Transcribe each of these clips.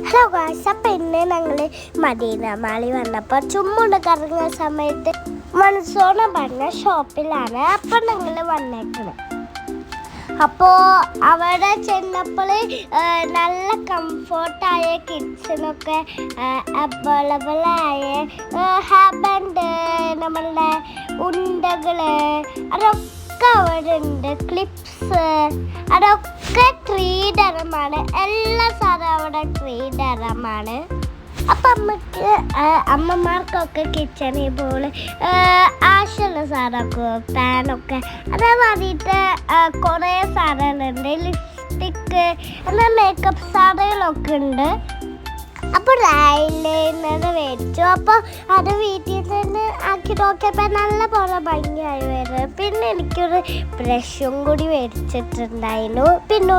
Hello guys, അപ്പം ഇന്ന് ഞങ്ങൾ മദീന മാളി വന്നപ്പോൾ ചുമ്മുണ്ട് കറങ്ങുന്ന സമയത്ത് മൺസൂൺ പറഞ്ഞ ഷോപ്പിലാണ് അപ്പം ഞങ്ങൾ വന്നേക്കുന്നത്. അപ്പോൾ അവിടെ ചെന്നപ്പോൾ നല്ല കംഫർട്ടായ കിഡ്സിനൊക്കെ അവൈലബിളായ ഹാബൻഡ്, നമ്മളുടെ ഉണ്ടകൾ, അതൊക്കെ അവിടെ ഉണ്ട്. ക്ലിപ്സ് അതൊക്കെ 3 ഡറമാണ്. എല്ലാ സാധനം അവിടെ 3 ഡറമാണ്. അപ്പം അമ്മമാർക്കൊക്കെ കിച്ചണിൽ പോലെ ആവശ്യമുള്ള സാധനമൊക്കെ പാനൊക്കെ അതേ വേണ്ടിയിട്ട് കുറേ സാധനങ്ങളുണ്ട്. ലിപ്സ്റ്റിക്ക് എന്നാൽ മേക്കപ്പ് സാധനങ്ങളൊക്കെ ഉണ്ട്. അപ്പോൾ ഐലൈനർ മേടിച്ചു. അപ്പോൾ അത് വീട്ടിൽ തന്നെ ആക്കി നോക്കിയപ്പോൾ നല്ല പോലെ ഭംഗിയായി വരുന്നത്. പിന്നെ എനിക്കൊരു ബ്രഷും കൂടി മേടിച്ചിട്ടുണ്ടായിരുന്നു. പിന്നെ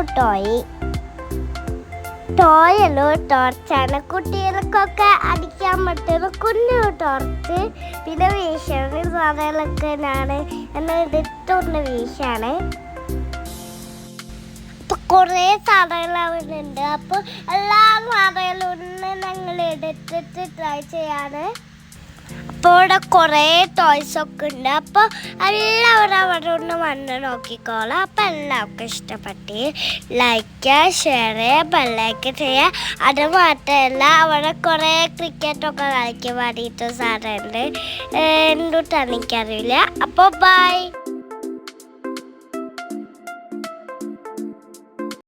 ടോയല്ലോ ടോർച്ചാണ്, കുട്ടികൾക്കൊക്കെ അടിക്കാൻ പറ്റുന്ന കുഞ്ഞു ടോർച്ച്. പിന്നെ വീശാണ് സാധനങ്ങളൊക്കെ ഞാൻ എടുത്തുകൊണ്ട് വീശാണ്. അപ്പം കുറേ സാധനങ്ങൾ അവിടെ ഉണ്ട്. അപ്പോൾ എല്ലാ സാധനങ്ങളും ഒന്ന് ഞങ്ങൾ എടുത്തിട്ട് ട്രൈ ചെയ്യാണ്. അപ്പോൾ ഇവിടെ കുറേ ടോയ്സൊക്കെ ഉണ്ട്. അപ്പോൾ എല്ലാവരും അവിടെ ഒന്ന് വന്ന് നോക്കിക്കോളാം. അപ്പോൾ എല്ലാവർക്കും ഇഷ്ടപ്പെട്ട് ലൈക്ക് ചെയ്യുക, ഷെയർ ചെയ്യുക, ബെല്ലൈക്കൻ ചെയ്യുക. അത് മാത്രമല്ല അവിടെ കുറേ ക്രിക്കറ്റൊക്കെ കളിക്കാൻ വേണ്ടിയിട്ട് സാധനമുണ്ട്. എന്തുട്ടാണ് എനിക്കറിയില്ല. അപ്പോൾ ബൈ.